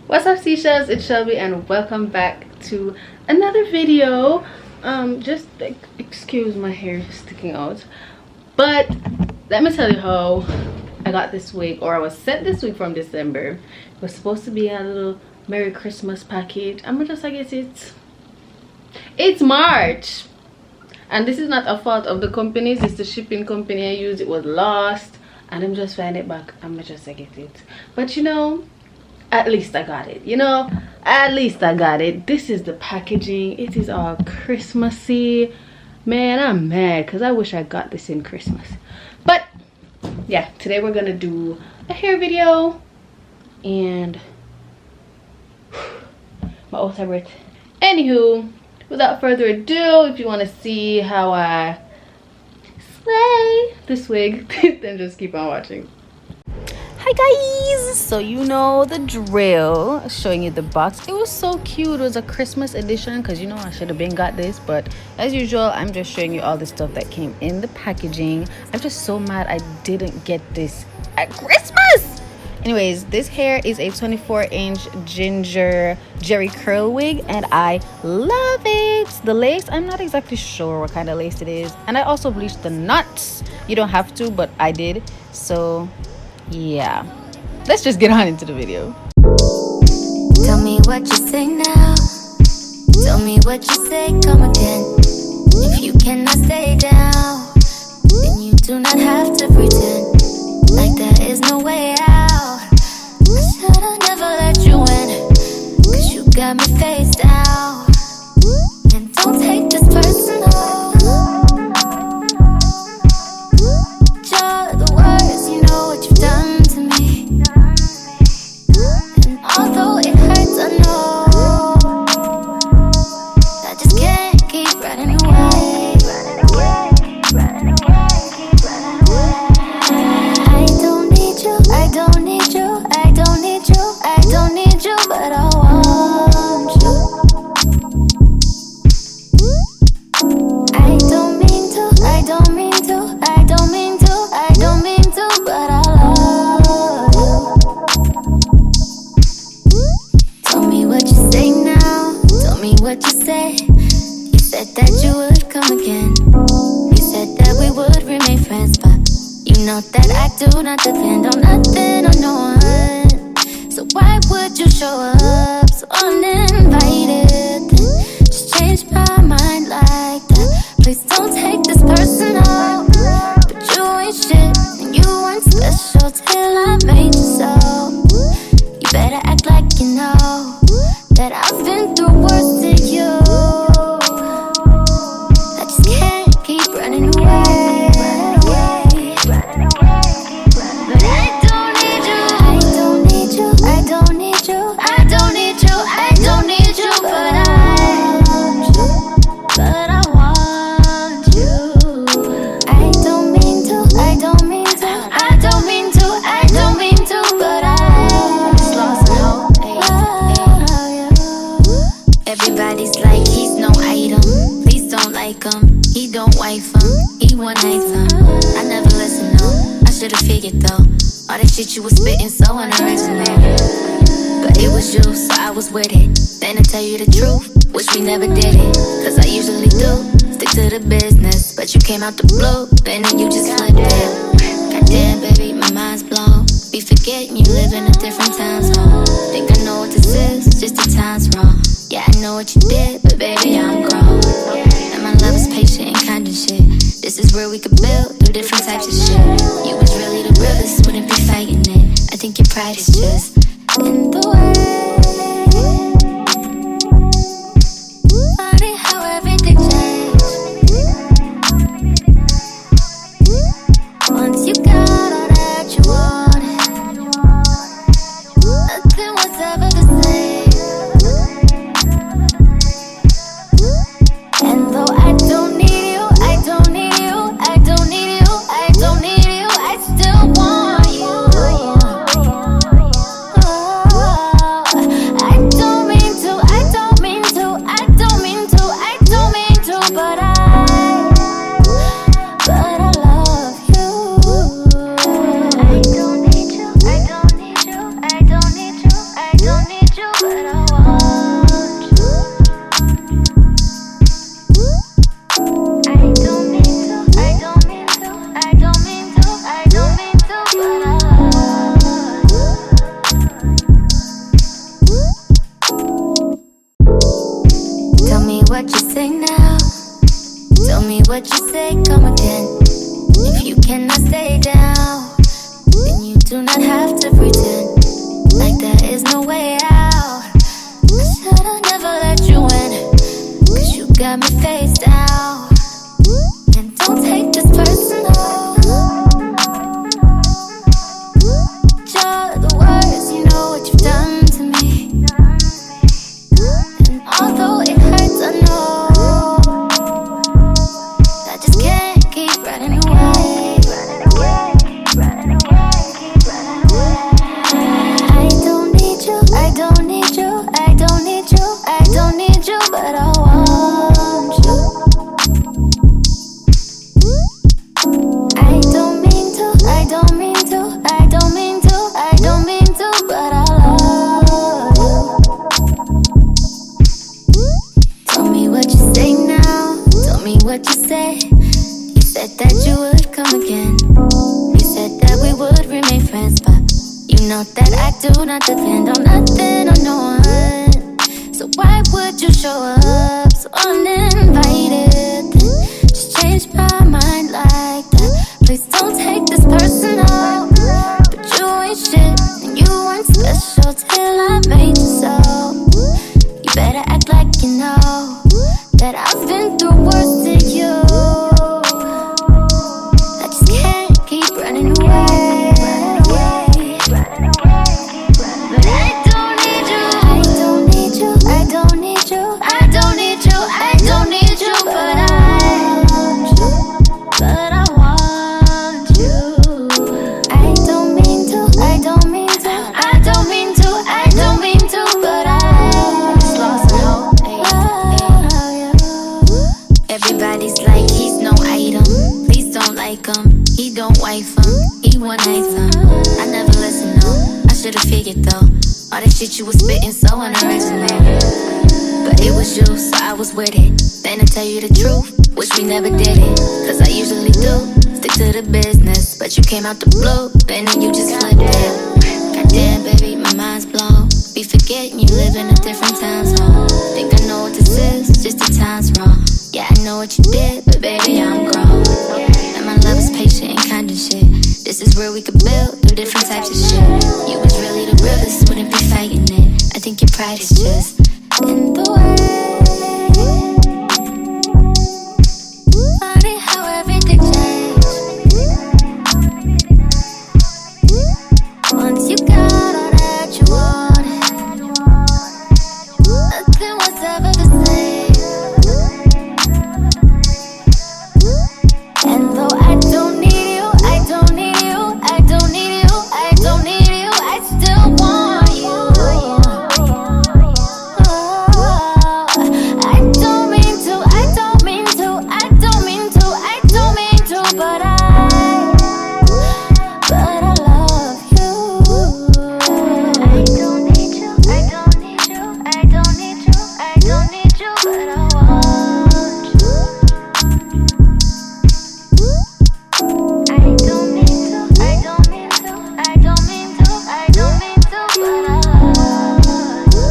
What's up, seashells? It's Shelby and welcome back to another video. Just like, excuse my hair sticking out, but let me tell you how I got this wig, or I was sent this wig from December. It was supposed to be a little Merry Christmas package. I'm just like, it's March, and this is not a fault of the companies. It's the shipping company I used. It was lost and I'm just finding it back. I'm just like, but you know, at least I got it. At least I got it. This is the packaging. It is all Christmassy. Man, I'm mad because I wish I got this in Christmas. But yeah, today we're gonna do a hair video and my old favorite. Anywho, without further ado, if you want to see how I slay this wig, then just keep on watching. Hi guys, so you know the drill. Showing you the box. It was so cute. It was a Christmas edition because you know I should have been got this, but as usual I'm just showing you all the stuff that came in the packaging. I'm just so mad I didn't get this at Christmas. Anyways, this hair is a 24-inch ginger jerry curl wig and I love it. The lace, I'm not exactly sure what kind of lace it is, and I also bleached the knots. You don't have to, but I did. So yeah, let's just get on into the video. Tell me what you say now. Tell me what you say, come again. If you cannot stay down, then you do not have to pretend like there is no way out. I should've never let you in, cause you got me face down. And don't take this personal. You're the worst, you know what you've done to me. And although it hurts, I know I just can't keep running away. I don't need you, I don't need you, I don't need you, I don't need you, but I want you. I don't mean to, I don't mean to, I don't mean to, I don't mean to, but I love you. Tell me what you say now, tell me what you say. You said that you would come again. You said that we would remain friends, but you know that I do not depend on nothing or no one. So why would you show up so uninvited? Then just change my mind like that. Please don't take this personal. But you ain't shit and you weren't special till I made you so. You better act like you know that I've been through worse than you. I just can't keep running away. But I don't need you, I don't need you, I don't need you, I don't need you, I don't need you, but I want you. I don't mean to, I don't mean to, I don't mean to, I don't mean to, but I just lost my hope. Everybody's like he's no item. Please don't like him. He don't wife him. He one night him. I never listened, no. I should've figured though. All that shit you was spitting so unoriginal. But it was you, so I was with it. Then to tell you the truth, wish we never did it. Cause I usually do stick to the business, but you came out the blue, then you just flipped it. Goddamn, baby, my mind's blown. Be forgetting you live in a different time zone. Think I know what this is, just the time's wrong. Yeah, I know what you did, but baby, I'm grown. And my love is patient and kind and shit. This is where we could build through different types of shit. You was really the realest, wouldn't be fighting it. I think your pride is just in the way. Funny how everything changed once you got all that you wanted. Nothing was ever the same. And though I don't need you, I don't need you, I don't need you, I don't need you, I still want you. what you say, come again. If you cannot stay down, then you do not have to pretend like there is no way out. I should've never let you in, 'cause you got me face down. And don't take this personal. You're the worst, you know what you've done to me. And although it hurts, I know I just can't keep running away. I don't need you, I don't need you, I don't need you, I don't need you, but I want you. I don't mean to, I don't mean to, I don't mean to, I don't mean to, but I love you. Tell me what you say now, tell me what you say. You said that you would come again. You said that we would remain friends, but you know that I do not depend on nothing or no one. So why would you show up so uninvited? Just change my mind like that. Please don't take this personal. But you ain't shit and you weren't special till I made you so. You better act like you know that I've been through worse than you. I just can't keep running away. But I don't need you, I don't need you, I don't need you, I don't need you, I don't need you, but I want you, but I want you. I don't mean to, I don't mean to, I don't mean to, I don't mean to, but I lost hope. Everybody's like he's no item. Please don't like him. He don't wife him. He one night him. I never listen, no. I should've figured though. All that shit you was spitting so unoriginal. But it was you, so I was with it. Then to tell you the truth, wish we never did it. 'Cause I usually do stick to the business, but you came out the blue, then you just flipped it. Goddamn, baby, my mind's blown. Be forgetting you live in a different time zone. Think I know what this is, just the time's wrong. Yeah, I know what you did, but baby, I'm grown. And my love is patient and kind of shit. This is where we could build through different types of shit. You was really the realest, wouldn't be fighting it. I think your pride is just in the way. Funny how everything changed once you got all that you wanted. Nothing was ever the same. And though I don't need you, I don't need you, I don't need you, I don't need you, I still want you. I don't mean to, I don't mean to, I don't mean to, I don't mean to, but I love you. I don't need you, I don't need you, I don't need you, I don't need you, but I want you. I don't mean to, I don't mean to, I don't mean to, I don't mean to, but I love you.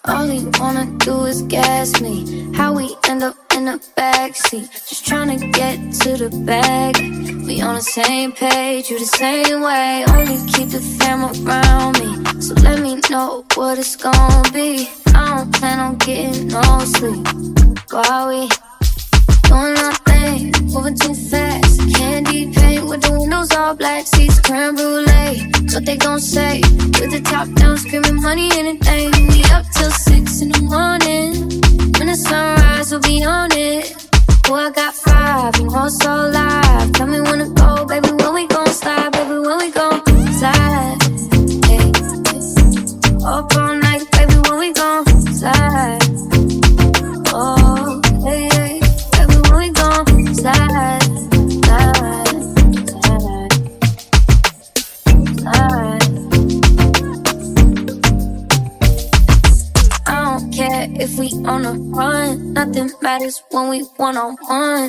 All he wanna do is gas me. How we end up in the backseat, just tryna get to the bag. We on the same page, you the same way. Only keep the fam around me, so let me know what it's gon' be. I don't plan on getting no sleep while we doing our thing, moving too fast. Candy paint with the windows all black, seats creme brulee. What they gon' say? With the top down, screaming money, anything. We up till 6 in the morning. When the sunrise, we'll be on it. Oh, I got 5, you know so live. Tell me when to go, baby, when we gon' slide, baby, when we gon' slide. Hey, up all night, baby, when we gon' slide. Oh, hey, hey, baby, when we gon' slide, slide, slide, slide. I don't care if we on a run, nothing matters when we one-on-one.